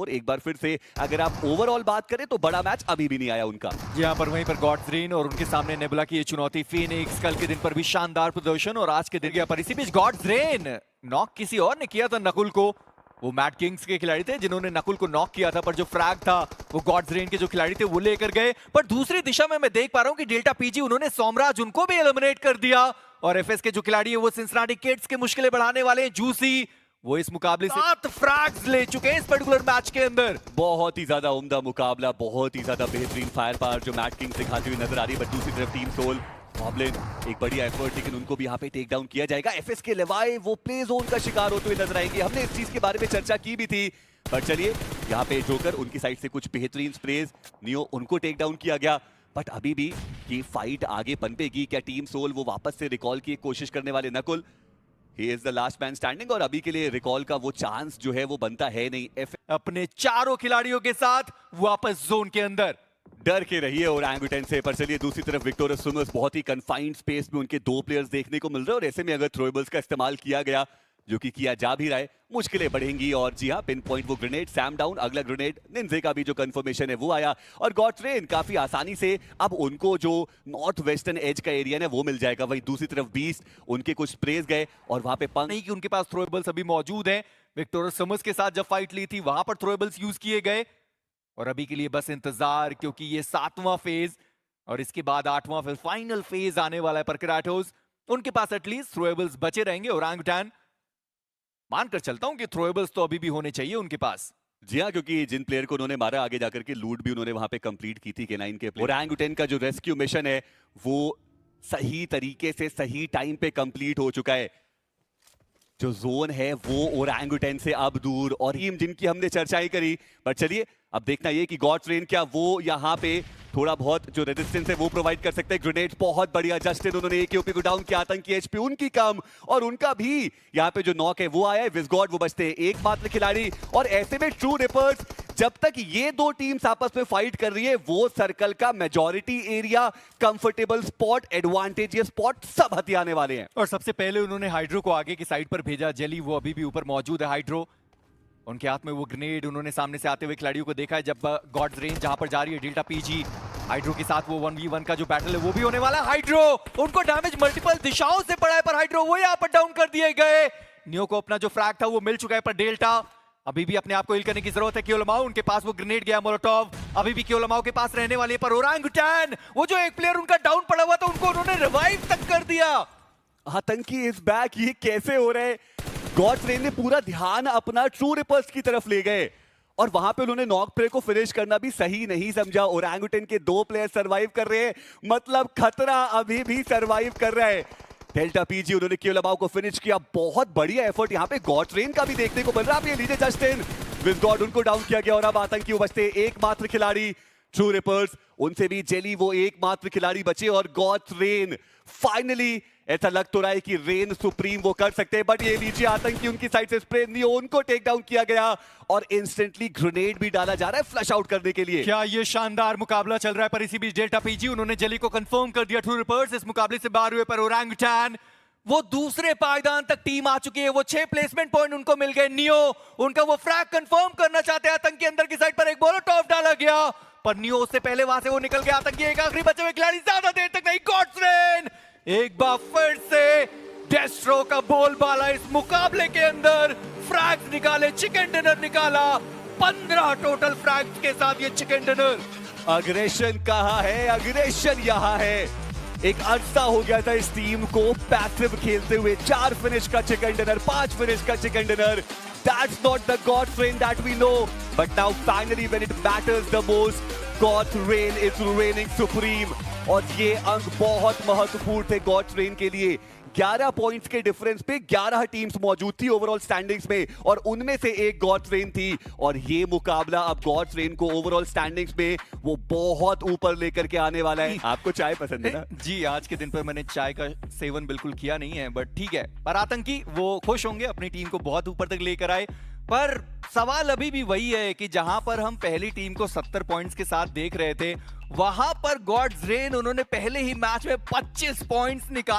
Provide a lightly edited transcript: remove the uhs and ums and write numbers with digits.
Score. एक बार फिर से अगर आप ओवरऑल बात करें तो बड़ा मैच अभी भी नहीं आया उनका। यहाँ पर वहीं पर गॉड्स रेन और उनके सामने नेबुला की ये चुनौती। फीनिक्स कल के दिन पर भी शानदार प्रदर्शन और आज के दिन पर इसी बीच गॉड्स रेन नॉक किसी और ने किया था नकुल को। वो मैट किंग्स के खिलाड़ी थे जिन्होंने नकुल को नॉक किया था, पर जो फ्रैग था वो गॉड्स रेन के जो खिलाड़ी थे वो लेकर गए। पर दूसरी दिशा में मैं देख पा रहा हूं कि डेल्टा पीजी उन्होंने सोमराज उनको भी एलिमिनेट कर दिया और एफएस के जो खिलाड़ी है वो सिंसिनाटी किड्स के मुश्किलें बढ़ाने वाले हैं जूसी। वो इस मुकाबले से 7 फ्रैग्स ले चुके हैं इस पर्टिकुलर मैच के अंदर। बहुत ही ज्यादा उम्दा मुकाबला, बहुत ही ज्यादा बेहतरीन फायर पावर जो मैट किंग्स दिखाती हुई नजर आ रही है। बट दूसरी तरफ टीम सोल मॉबलिन एक बढ़िया एफर्ट, लेकिन उनको भी यहाँ पे टेक डाउन किया जाएगा। एफएस के लेवाई वो प्ले जोन का शिकार होते हुए नजर आएंगे। हमने इस चीज के बारे में चर्चा की भी थी, पर चलिए यहाँ पे जोकर उनकी साइड से कुछ बेहतरीन स्प्रेज, नियो उनको टेक डाउन किया गया। बट अभी भी ये फाइट आगे पनपेगी। क्या टीम सोल वो वापस से रिकॉल की कोशिश करने वाले Nakul, he is the last man standing, और अभी के लिए रिकॉल का वो चांस जो है वो बनता है नहीं। अपने चारों खिलाड़ियों के साथ वापस जोन के अंदर डर के रहिए ओरंगुटैन से। पर चलिए दूसरी तरफ विक्टोरियस स्विमर्स बहुत ही कन्फाइंड स्पेस में उनके 2 प्लेयर्स देखने को मिल रहे हैं, और ऐसे में अगर थ्रोएबल्स का इस्तेमाल किया गया, जो कि किया जा भी रहा है, मुश्किलें बढ़ेंगी। और जी हाँ, पिन पॉइंट वो ग्रेनेड सैम डाउन, अगला ग्रेनेड निंजे का भी जो कंफर्मेशन है वो आया, और गॉड्स रेन काफी आसानी से अब उनको जो नॉर्थ वेस्टर्न एज का एरिया है वो मिल जाएगा। वही दूसरी तरफ बीस्ट उनके कुछ स्प्रेज गए और वहां पे पंख नहीं कि उनके पास थ्रोएबल्स अभी मौजूद हैं। विक्टोरियस स्विमर्स के साथ जब फाइट ली थी वहां पर थ्रोएबल्स यूज किए गए, और अभी के लिए बस इंतजार, क्योंकि ये 7वां फेज और इसके बाद 8वां फेज फाइनल फेज आने वाला है। पर कराटोस उनके पास एटलीस्ट थ्रोएबल्स बचे रहेंगे। ओरंगुटैन मानकर चलता हूं कि थ्रोएबल्स तो अभी भी होने चाहिए उनके पास। जी हाँ, क्योंकि जिन प्लेयर को उन्होंने मारा आगे जाकर के लूट भी उन्होंने वहां पे कंप्लीट की थी K9 के प्लेयर। ओरंगुटैन का जो रेस्क्यू मिशन है वो सही तरीके से सही टाइम पे कंप्लीट हो चुका है। जो जोन है वो ओरंगुटैन से अब दूर, और टीम जिनकी हमने चर्चाएं करी। पर चलिए अब देखना ये कि गॉड्स रेन क्या वो यहाँ पे थोड़ा बहुत जो रेजिस्टेंस है वो प्रोवाइड कर सकते हैं। ग्रेनेड बहुत बढ़िया जस्टिन, उन्होंने एकेओपी को डाउन किया। आतंकी एचपी उनकी कम, और उनका भी यहाँ पे जो नॉक है वो आया है। विजगॉड वो बचते हैं एकमात्र खिलाड़ी, और ऐसे में ट्रू रिपर्स जब तक ये 2 टीम्स आपस में फाइट कर रही है, वो सर्कल का majority area, comfortable spot, advantageous spot सब हथियाने वाले हैं। और सबसे पहले उन्होंने हाइड्रो को आगे की साइड पर भेजा। जेली वो अभी भी ऊपर मौजूद है। हाइड्रो उनके हाथ में वो ग्रेनेड, उन्होंने सामने से आते हुए खिलाड़ियों को देखा है। जब गॉड्स रेन जहां पर जा रही है, डेल्टा पीजी हाइड्रो के साथ वो 1v1 का जो बैटल है वो भी होने वाला है। हाइड्रो उनको डैमेज मल्टीपल दिशाओं से पड़ा है, पर हाइड्रो वो यहाँ पर डाउन कर दिए गए। नियो को अपना जो फ्रैग था वो मिल चुका है, पर डेल्टा अभी भी अपने आप को हील करने की जरूरत है। क्योलमाओ उनके पास वो ग्रेनेड गया, मोलोटोव अभी भी क्योलमाओ के पास रहने वाली है। पर ओरंगुटैन वो जो एक प्लेयर उनका डाउन पड़ा हुआ था उनको उन्होंने रिवाइव तक कर दिया। आतंकी इज बैक, ये कैसे हो रहे हैं? गॉड्स रेन ने पूरा ध्यान अपना ट्रू रिपर्स की तरफ ले गए, और वहां पे उन्होंने नॉक प्ले को फिनिश करना भी सही नहीं समझा। ओरंगुटैन के 2 प्लेयर सरवाइव कर रहे हैं, मतलब खतरा अभी भी सरवाइव कर रहा है। डेल्टा पीजी उन्होंने क्योलमाओ को फिनिश किया, बहुत बढ़िया एफर्ट यहाँ पे गॉड्स रेन का भी देखने को मिल रहा है। लीजिए जस्टिन विजगॉड उनको डाउन किया गया, और अब आतंकी बचते एकमात्र खिलाड़ी ट्रू रिपर्स, उनसे भी जेली वो एकमात्र खिलाड़ी बचे। और गॉड्स रेन फाइनली ऐसा लग तो रहा है कि रेन सुप्रीम वो कर सकते हैं, बट ये लीजिए आतंकी उनकी साइड से स्प्रे नहीं, उनको टेक डाउन किया गया, और इंस्टेंटली ग्रेनेड भी डाला जा रहा है फ्लश आउट करने के लिए। क्या ये शानदार मुकाबला चल रहा है। पर इसी बीच डेल्टा पीजी उन्होंने जेली को कंफर्म कर दिया। ट्रू रिपर्स इस मुकाबले से बाहर हुए, पर ओरंगुटैन वो दूसरे पायदान तक टीम आ चुकी है। वो 6 प्लेसमेंट पॉइंट उनको मिल गए। नियो उनका वो फ्रैग कंफर्म करना चाहते हैं। आतंकी अंदर की साइड पर एक मोलोटोव डाला गया, पर नियो उससे पहले वहां से वो निकल गया। आतंकी एक आखिरी बचे हुए खिलाड़ी, ज्यादा देर तक नहीं। गॉड्स रेन एक बार फिर से डेस्ट्रो का बोलबाला इस मुकाबले के अंदर। फ्रैग्स निकाले, चिकन डिनर निकाला, 15 टोटल फ्रैग्स के साथ ये चिकन डिनर। अग्रेशन कहाँ है? अग्रेशन यहाँ है। एक अरसा हो गया था इस टीम को पैसिव खेलते हुए। 4 फिनिश का चिकन डिनर, 5 फिनिश का chicken dinner. That's not the God's Reign that we know, but now finally when it matters the most, God's Reign is reigning supreme. और ये अंक बहुत महत्वपूर्ण थे गॉड्स रेन के लिए। 11 पॉइंट्स के डिफरेंस पे 11 टीम्स मौजूद थी ओवरऑल स्टैंडिंग्स में, और उनमें से एक गॉड्स रेन थी। और ये मुकाबला अब गॉड्स रेन को ओवरऑल स्टैंडिंग्स में वो बहुत ऊपर लेकर के आने वाला है। आपको चाय पसंद है ना? जी, आज के दिन पर मैंने चाय का सेवन बिल्कुल किया नहीं है, बट ठीक है। पर आतंकी वो खुश होंगे, अपनी टीम को बहुत ऊपर तक लेकर आए। पर सवाल अभी भी वही है कि जहां पर हम पहली टीम को 70 पॉइंट्स के साथ देख रहे थे, वहां पर गॉड्स रेन उन्होंने पहले ही मैच में 25 पॉइंट्स निकाले।